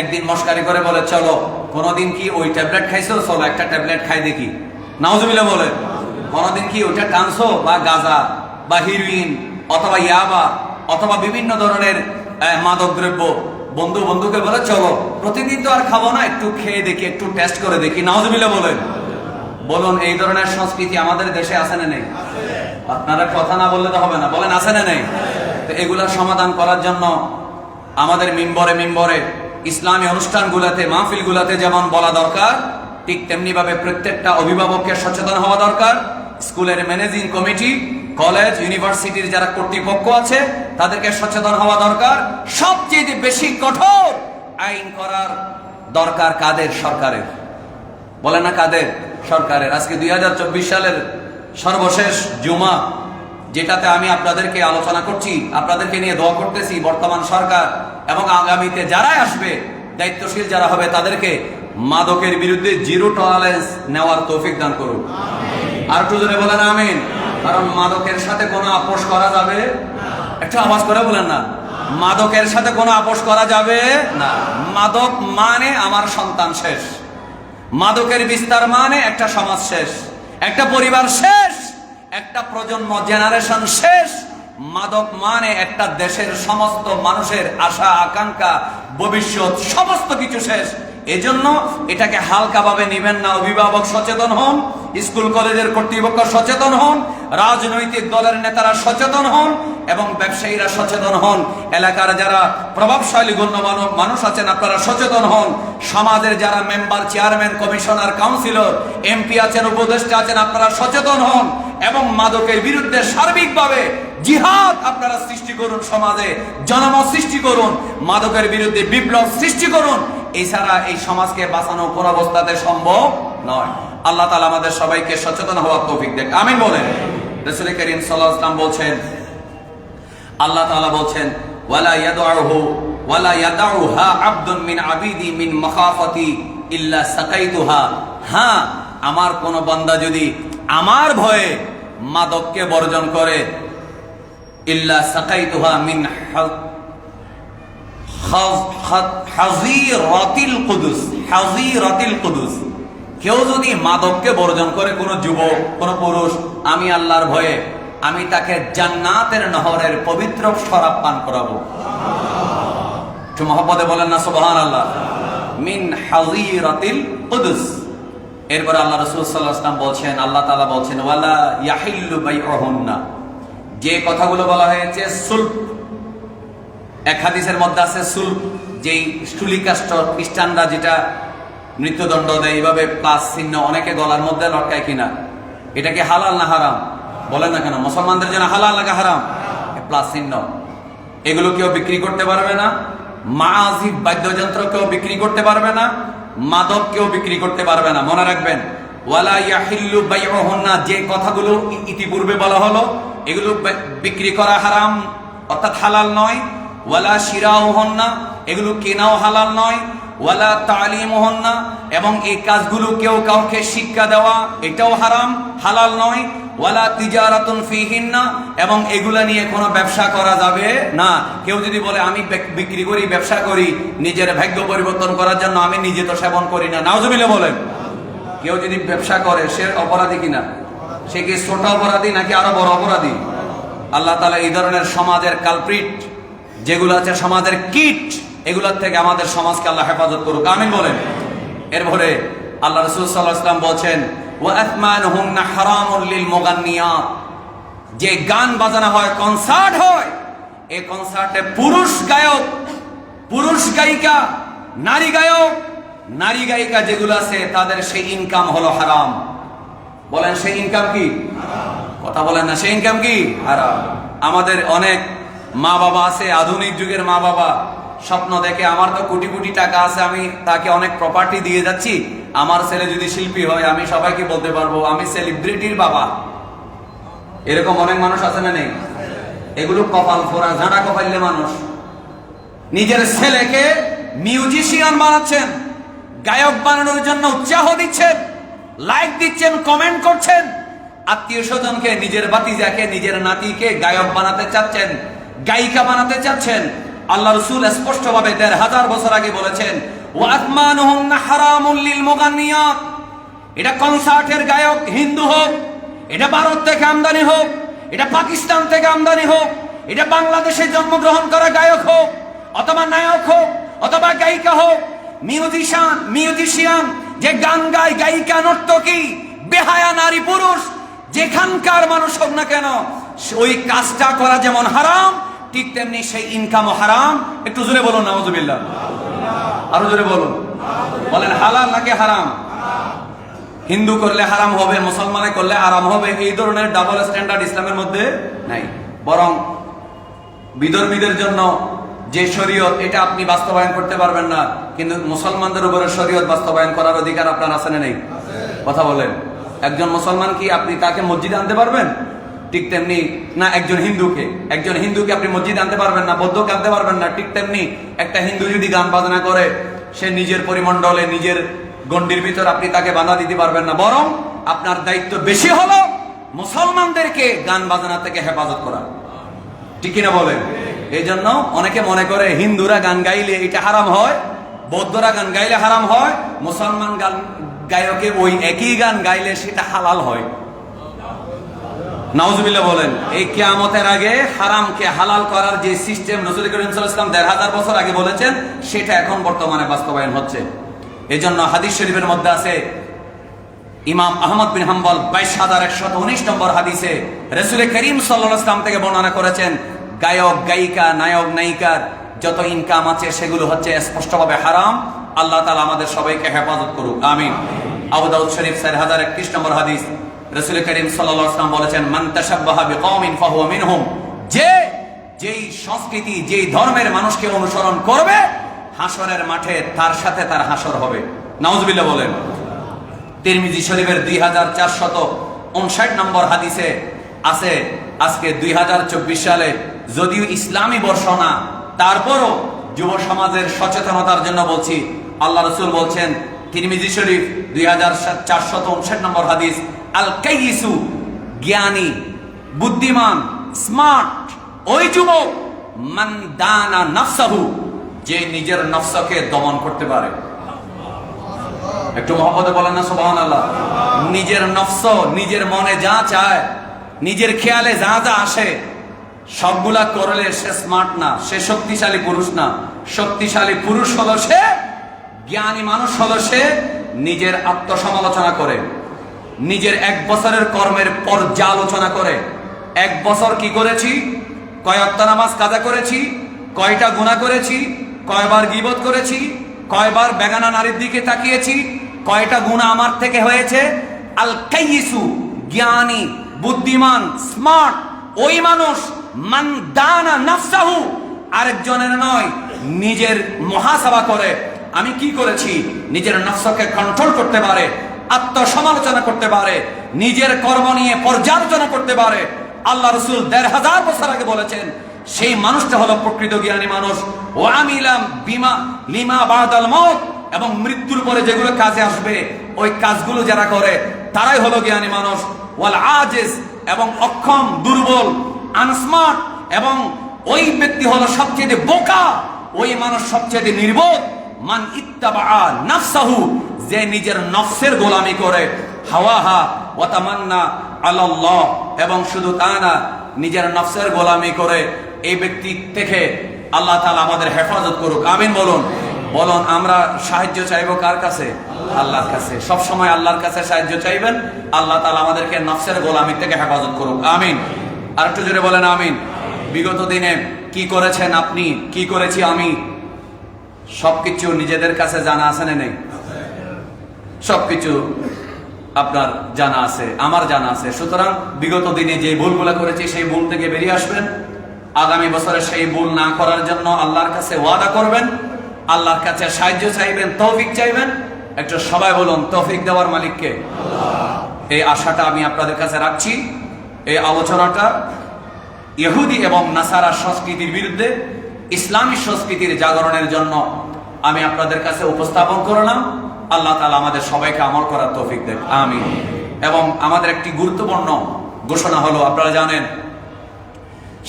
একদিন মস্কারি করে বলে, চলো, কোনোদিন কি ওই ট্যাবলেট খাইছো, চলো একটা ট্যাবলেট খাই দেখি। নাউজুবিল্লাহ বলে। কোনোদিন কি ওইটা টানছো, বা গাঁজা বা হিরোইন অথবা ইয়াবা অথবা বিভিন্ন ধরনের মাদক দ্রব্য, বন্ধুকে বলে, চলো, প্রতিদিন তো আর খাবো না, একটু খেয়ে দেখি, একটু টেস্ট করে দেখি। নাউজুবিল্লাহ বলেন। বলুন, এই ধরনের সংস্কৃতি আমাদের দেশে আছে না নেই? আপনারা কথা না বললে তো হবে না, বলেন আছে না নেই? তো এগুলার সমাধান করার জন্য আমাদের মিম্বরে ইসলামী অনুষ্ঠানগুলোতে, মাহফিলগুলোতে যেমন বলা দরকার, ঠিক তেমনি ভাবে প্রত্যেকটা অভিভাবকের সচেতন হওয়া দরকার। স্কুলের ম্যানেজিং কমিটি, কলেজ, ইউনিভার্সিটির যারা কর্তৃপক্ষ আছে, তাদেরকে সচেতন হওয়া দরকার। সবচেয়ে বেশি কঠোর আইন করার দরকার কাদের? সরকারের। বলে না কাদের? সরকারের। আজকে 2024 সালের সর্বশেষ জুমা, যেটাতে আমি আপনাদেরকে আলোচনা করছি, আপনাদেরকে নিয়ে দোয়া করতেছি, বর্তমান সরকার এবং আগামীতে যারাই আসবে, দায়িত্বশীল যারা হবে, তাদেরকে মাদকের বিরুদ্ধে জিরো টলারেন্স নেওয়ার তৌফিক দান করুন। আর একটু জোরে বলেন আমিন। কারণ মাদকের সাথে কোনো আপোষ করা যাবে? একটু আওয়াজ করে বলেন না। মাদকের সাথে কোনো আপোষ করা যাবে না। মাদক মানে আমার সন্তান শেষ, মাদকের বিস্তার মানে একটা সমাজ শেষ, একটা পরিবার শেষ, একটা প্রজন্ম, জেনারেশন শেষ। মাদক মানে একটা দেশের সমস্ত মানুষের আশা আকাঙ্ক্ষা, ভবিষ্যৎ, সমস্ত কিছু শেষ। এজন্য এটাকে হালকাভাবে নেবেন না। অভিভাবক সচেতন হন, স্কুল কলেজের কর্তৃপক্ষ সচেতন হন, রাজনৈতিক দলের নেতারা সচেতন হন এবং ব্যবসায়ীরা সচেতন হন। এলাকার যারা প্রভাবশালী গণ্যমান্য মানুষ আছেন, আপনারা সচেতন হন। সমাজের যারা member, chairman, commissioner, councillor, MP আছেন, উপদেষ্টা আছেন, আপনারা সচেতন হন এবং মাদকের বিরুদ্ধে সার্বিকভাবে জিহাদ আপনারা সৃষ্টি করুন, সমাজে জনমত সৃষ্টি করুন, মাদকের বিরুদ্ধে বিপ্লব সৃষ্টি করুন। এছাড়া এই সমাজকে বাঁচানো কোন অবস্থাতে সম্ভব নয়। আল্লাহ তাআলা আমাদের সবাইকে সচেতন হওয়ার তৌফিক দেন, আমিন বলেন। রাসূল করিম সাল্লাল্লাহু আলাইহি ওয়াসাল্লাম বলছেন, আল্লাহ তাআলা বলছেন, ওয়ালা ইয়াদাউহা আবদুন মিন আবিদি মিন মাখাফাতি ইল্লা সাকাইতুহা। হ্যাঁ, আমার কোন বান্দা যদি আমার ভয়ে মাদককে বর্জন করে, ইল্লা সাকাইতুহা মিন হাযীরাতিল কুদুস। হাযীরাতিল কুদুস, কেউ যদি মাদককে বর্জন করে, কোন যুবক, কোন পুরুষ, আমি আল্লাহর ভয়ে আমি তাকে জান্নাতের নহরের পবিত্র শরাব পান করাবো। একটু মহব্বতে বলেন না সুবহানাল্লাহ। মিন হাযীরাতিল কুদুস। এরপর আল্লাহ রাসূল সাল্লাল্লাহু আলাইহি ওয়াসাল্লাম বলছেন, আল্লাহ তাআলা বলছেন, ওয়ালা ইয়াহিল্লু বাইউহুন্না। যে কথাগুলো বলা হয়েছে সুলভ, এক হাদিসের মধ্যে আছে সুলভ, যেই স্টুলিকাষ্ট খ্রিস্টানরা যেটা মৃত্যুদণ্ড দেয়, এইভাবে প্লাস চিহ্ন অনেকে গলার মধ্যে লটকায় কিনা, এটা কি হালাল না হারাম? বলেন না কেন? মুসলমানদের জন্য হালাল নাকি হারাম? প্লাস চিহ্ন, এগুলো কেউ বিক্রি করতে পারবে না। মাযিব বাদ্যযন্ত্র কেউ বিক্রি করতে পারবে না। মাদক কেউ বিক্রি করতে পারবে না। মনে রাখবেন, ওয়ালা ইয়াহিল্লু বাইউহুন্না, যে কথাগুলো ইতিপূর্বে বলা হলো, এগুলো বিক্রি করা হারাম, অর্থাৎ হালাল নয়। ওয়ালা শিরাউহুন্না, এগুলো কেনাও হালাল নয়। ওয়ালা তালিমুহুন্না, এবং এই কাজগুলো কেউ কাউকে শিক্ষা দেওয়া, এটাও হারাম, হালাল নয়। ওয়ালা তিজারাতুন ফিহিন্না, এবং এগুলা নিয়ে কোনো ব্যবসা করা যাবে না। কেউ যদি বলে আমি বিক্রি করি, ব্যবসা করি নিজের ভাগ্য পরিবর্তন করার জন্য, আমি নিজে তো সেবন করি না, নাউজুবিল্লাহ বলেন। কেউ যদি ব্যবসা করে, সে অপরাধী কিনা? সে কি ছোট অপরাধী নাকি আরো বড় অপরাধী? আল্লাহ তাআলা এই ধরনের সমাজের কালপ্রিট যেগুলো আছে, সমাজের কীট, এগুলোর থেকে আমাদের সমাজকে আল্লাহ হেফাজত করুক, আমিন বলেন। এরপরে আল্লাহ রাসূল সাল্লাল্লাহু আলাইহি ওয়াসাল্লাম বলছেন, ওয়া আথমানুহুন্না হারামুল লিল মুগান্নিয়াত, যে গান বাজানো হয়, কনসার্ট হয়, এই কনসার্টে পুরুষ গায়ক, পুরুষ গায়িকা, নারী গায়ক, নারী গায়িকা যেগুলো আছে, তাদের সেই ইনকাম হলো হারাম। বলেন, সেই ইনকাম কি? কথা বলেন না, সেই ইনকাম কি? হারাম। আমাদের অনেক মা বাবা আছে, আধুনিক যুগের মা বাবা, স্বপ্ন দেখে আমার তো কোটি কোটি টাকা আছে, আমি তাকে অনেক প্রপার্টি দিয়ে যাচ্ছি, আমার ছেলে যদি শিল্পী হয়, আমি সবাইকে বলতে পারবো আমি সেলিব্রিটির বাবা। এরকম অনেক মানুষ আছে না নেই? এগুলো কপাল ফোড়া, ঝাঁটা কপাইলে মানুষ। নিজের ছেলেকে মিউজিশিয়ান বানাচ্ছেন, গায়ক বানানোর জন্য উৎসাহ দিচ্ছেন, লাইক দিচ্ছেন, কমেন্ট করছেন। আত্মীয় স্বজনকে, নিজের ভাতিজাকে, নিজের নাতিকে গায়ক বানাতে চাচ্ছেন, গায়িকা বানাতে চাচ্ছেন। আল্লাহ রাসূল স্পষ্টভাবে ১৫০০ বছর আগে বলেছেন, ওয়া আথমানুহুন্না হারামুল লিল মুগান্নিয়াত। এটা কনসার্টের গায়ক হিন্দু হোক, এটা ভারত থেকে আমদানি হোক, এটা পাকিস্তান থেকে আমদানি হোক, এটা বাংলাদেশে জন্মগ্রহণ করা গায়ক হোক, অথবা নায়ক হোক, অথবা গায়িকা হোক, মিউজিশিয়ান যে গান গায়, গায়িকা, নর্তকী, বেহায়া নারী পুরুষ, যেখানকার মানুষ হোক না কেন, ওই কাজটা করা যেমন হারাম, ঠিক তেমনি সেই ইনকামও হারাম। একটু জোরে বলুন নাউজুবিল্লাহ, আরো জোরে বলুন। বলেন, হালাল নাকি হারাম? হিন্দু করলে হারাম হবে, মুসলমানে করলে আরাম হবে, এই ধরনের ডাবল স্ট্যান্ডার্ড ইসলামের মধ্যে নাই। বরং বিধর্মীদের জন্য যে শরীয়ত, এটা আপনি বাস্তবায়ন করতে পারবেন না, কিন্তু মুসলমানদের উপরে শরীয়ত বাস্তবায়ন করার অধিকার আপনার আছে না নেই? কথা বলেন। একজন মুসলমান কি আপনি তাকে মসজিদে আনতে পারবেন? ঠিক তেমনি না একজন হিন্দুকে আপনি মসজিদে আনতে পারবেন না, বৌদ্ধকে আনতে পারবেন না। ঠিক তেমনি একটা হিন্দু যদি গান বাজনা করে, সে নিজের পরিমণ্ডলে, নিজের গণ্ডির ভিতর আপনি তাকে বাধা দিতে পারবেন না। বরং আপনার দায়িত্ব বেশি হলো মুসলমানদেরকে গান বাজনা থেকে হেফাজত করা, ঠিক কিনা বলেন? এই জন্য অনেকে মনে করে হিন্দুরা গান গাইলে এটা হারাম হয়, বৌদ্ধরা গান গাইলে হারাম হয়, মুসলমান গান গায়কে ওই একই গান গাইলে সেটা হালাল হয়। নাউজুবিল্লাহ বলেন। এই কিয়ামতের আগে হারামকে হালাল করার যে সিস্টেম রাসূল করিম সাল্লাল্লাহু আলাইহি ওয়াসাল্লাম ১৫০০ বছর আগে বলেছেন, সেটা এখন বর্তমানে বাস্তবায়ন হচ্ছে। এজন্য হাদিস শরীফের মধ্যে আছে, ইমাম আহমদ বিন হাম্বল ২২,১১১ নম্বর হাদিসে রাসূল করিম সাল্লাল্লাহু আলাইহি ওয়াসাল্লাম থেকে বর্ণনা করেছেন, গায়ক, গায়িকা, নায়ক, নায়িকার যত ইনকাম আছে সেগুলো হচ্ছে স্পষ্টভাবে হারাম। আল্লাহ তাআলা আমাদের সবাইকে হেফাজত করুক, আমিন। আবু দাউদ শরীফ ৪০৩১ নম্বর হাদিস, রাসূল করিম সাল্লাল্লাহু আলাইহি ওয়াসাল্লাম বলেছেন, মান তাশাব্বাহা বিকওমিন ফাহুয়া মিনহুম। যেই সংস্কৃতি, যেই ধর্মের মানুষকে অনুসরণ করবে, হাসরের মাঠে তার সাথে তার হাসর হবে। নাউজুবিল্লাহ বলেন। তিরমিজি শরীফের ২৪৫৯ নম্বর হাদিসে আছে, আজকে ২০২৪ সালে যদিও ইসলামী বর্ষ না, তারপরও যুব সমাজের সচেতনতার জন্য বলছি। আল্লাহ রাসূল বলছেন তিরমিজি শরীফ 2459 নম্বর হাদিস, আল কাইয়িসু, জ্ঞানী বুদ্ধিমান স্মার্ট ওই যুবক, মান দানা নাফসাহু, যে নিজের নফসকে দমন করতে পারে। একটু মহব্বতে বলেন না সুবহানাল্লাহ। নিজের নফস, নিজের মনে যা চায়, নিজের খেয়ালে যা যা আসে সবগুলা করলে সে স্মার্ট না, সে শক্তিশালী পুরুষ না। শক্তিশালী পুরুষ হলো সে, জ্ঞানী মানুষ হলো সে নিজের আত্মসমালোচনা করে, নিজের 1 বছরের কর্মের পর্যালোচনা করে। 1 বছর কি করেছি, কয় ওয়াক্ত নামাজ কাজা করেছি, কয়টা গুনাহ করেছি, কয়বার গীবত করেছি, কয়বার বেগানা নারীর দিকে তাকিয়েছি, কয়টা গুনাহ আমার থেকে হয়েছে। আল কাইয়িসু, জ্ঞানী বুদ্ধিমান স্মার্ট ওই মানুষ, মান দানা নাফসাহু, আরেকজনের নয়, নিজের মুহাসাবা করে আমি কি করেছি, নিজের নফসকে কন্ট্রোল করতে পারে, আত্মসমালোচনা করতে পারে, নিজের কর্ম নিয়ে পর্যালোচনা করতে পারে। আল্লাহ রাসূল ১৫০০ বছর আগে বলেছেন সেই মানুষটা হলো প্রকৃত জ্ঞানী মানুষ। ও আমিলাম বিমা লিমা বাদাল মউত, এবং মৃত্যুর পরে যেগুলো কাজে আসবে ওই কাজগুলো যারা করে তারাই হলো জ্ঞানী মানুষ। ওয়াল আজিজ, এবং অক্ষম দুর্বল আনস্মার্ট, এবং ওই ব্যক্তি হলো সবচেয়ে বোকা, ওই মানুষ সবচেয়ে নির্বোধ। মান ইত্তাবা নাফসাহু, যে নিজের নফসের গোলামি করে, হাওয়াহা ওয়া তামান্না আলাল্লাহ, এবং শুধু তা না নিজের নফসের গোলামি করে। এই ব্যক্তি থেকে আল্লাহ তাআলা আমাদের হেফাজত করুক, আমিন বলুন। বলুন আমরা সাহায্য চাইবো কার কাছে? আল্লাহর কাছে। সব সময় আল্লাহর কাছে সাহায্য চাইবেন, আল্লাহ তাআলা আমাদেরকে নফসের গোলামি থেকে হেফাজত করুক, আমিন। আর একটু জোরে বলেন আমিন। বিগত দিনে কি করেছেন আপনি, কি করেছি আমি, সবকিছু নিজেদের কাছে জানা আছে না নেই? সবকিছু আপনার জানা আছে, আমার জানা আছে। সুতরাং বিগত দিনে যে ভুলগুলো করেছি সেই ভুল থেকে বেরিয়ে আসবেন। আগামী বছরে সেই ভুল না করার জন্য আল্লাহর কাছে ওয়াদা করবেন, আল্লাহর কাছে সাহায্য চাইবেন, তৌফিক চাইবেন। একটু সবাই বলুন তৌফিক দেওয়ার মালিককে আল্লাহ। এই আশাটা আমি আপনাদের কাছে রাখছি। এই আলোচনাটা ইহুদি এবং নাসারা সংস্কৃতির বিরুদ্ধে ইসলামী সংস্কৃতির জাগরণের জন্য আমি আপনাদের কাছে উপস্থাপন করলাম। আল্লাহ তাআলা আমাদের সবাইকে আমল করার তৌফিক দেন, আমিন। এবং আমাদের একটি গুরুত্বপূর্ণ ঘোষণা হলো, আপনারা জানেন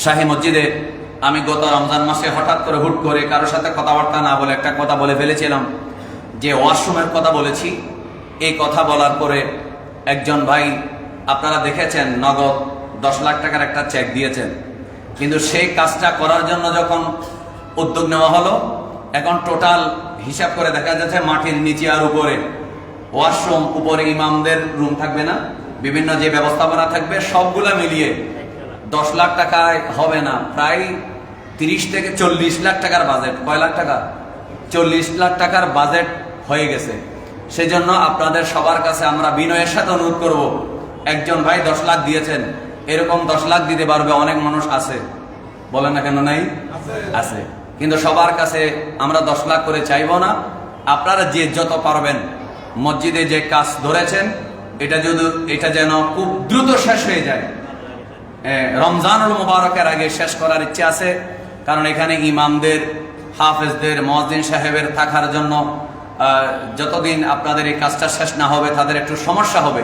শাহী মসজিদে আমি গত রমজান মাসে হঠাৎ করে হুট করে কারোর সাথে কথাবার্তা না বলে একটা কথা বলে ফেলেছিলাম যে ওয়াশরুমের কথা বলেছি। এই কথা বলার পরে একজন ভাই, আপনারা দেখেছেন, নগদ 10 লাখ টাকার একটা চেক দিয়েছেন। কিন্তু সেই কাজটা করার জন্য যখন উদ্যোগ নেওয়া হলো, এখন টোটাল হিসাব করে দেখা যাচ্ছে মাটির নিচে আর উপরে ওয়াশরুম, উপরে ইমামদের রুম থাকবে না, বিভিন্ন যে ব্যবস্থাপনা থাকবে সবগুলা মিলিয়ে 10 লাখ টাকায় হবে না, প্রায় 30 থেকে 40 লাখ টাকার বাজেট। কয় লাখ টাকা? 40 লাখ টাকার বাজেট হয়ে গেছে। সেজন্য আপনাদের সবার কাছে আমরা বিনয়ের সাথে অনুরোধ করব, একজন ভাই 10 লাখ দিয়েছেন, এরকম 10 লাখ দিতে পারবে অনেক মানুষ আছে, বলেন না কেন নাই? আছে। কিন্তু সবার কাছে আমরা 10 লাখ করে চাইবো না। আপনারা যে যত পারবেন, মসজিদে যে কাজ ধরেছেন এটা যেন খুব দ্রুত শেষ হয়ে যায়। রমজানুল মুবারকের আগে শেষ করার ইচ্ছে আছে, কারণ এখানে ইমামদের, হাফেজদের, মুয়াজ্জিন সাহেবের থাকার জন্য যতদিন আপনাদের এই কাজটা শেষ না হবে তাদের একটু সমস্যা হবে।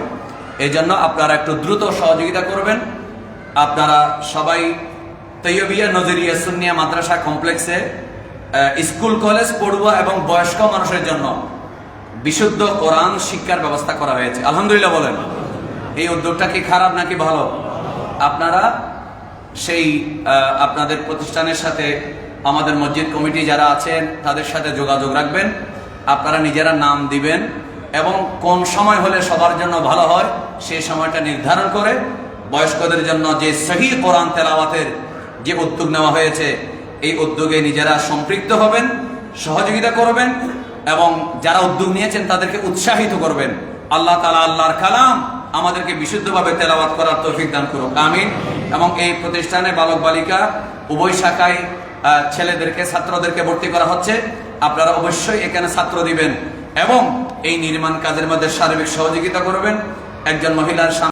এই জন্য আপনারা একটু দ্রুত সহযোগিতা করবেন। আপনারা সবাই তৈয়বিয়া নজরিয়া সুন্নিয়া মাদ্রাসা কমপ্লেক্সে স্কুল কলেজ পড়ুয়া এবং বয়স্ক মানুষের জন্য বিশুদ্ধ কোরআন শিক্ষার ব্যবস্থা করা হয়েছে, আলহামদুলিল্লাহ বলেন। এই উদ্যোগটা কি খারাপ নাকি ভালো? আপনারা সেই আপনাদের প্রতিষ্ঠানের সাথে আমাদের মসজিদ কমিটি যারা আছেন তাদের সাথে যোগাযোগ রাখবেন। আপনারা নিজেরা নাম দিবেন এবং কোন সময় হলে সবার জন্য ভালো হয় সেই সময়টা নির্ধারণ করে বয়স্কদের জন্য যে সহিহ কোরআন তেলাওয়াতের যে উদ্যোগ নেওয়া হয়েছে এই উদ্যোগে নিজেরা সম্পৃক্ত হবেন, সহযোগিতা করবেন এবং যারা উদ্যোগ নিয়েছেন তাদেরকে উৎসাহিত করবেন। আল্লাহ তাআলা আল্লাহর কালাম আমাদেরকে বিশুদ্ধভাবে তেলাওয়াত করার তৌফিক দান করুক, আমিন। এবং এই প্রতিষ্ঠানে বালক বালিকা উভয় শাখায় ছেলেদেরকে, ছাত্রদেরকে ভর্তি করা হচ্ছে। আপনারা অবশ্যই এখানে ছাত্র দিবেন এবং এই নির্মাণ কাজের মধ্যে সার্বিক সহযোগিতা করবেন। একজন মহিলার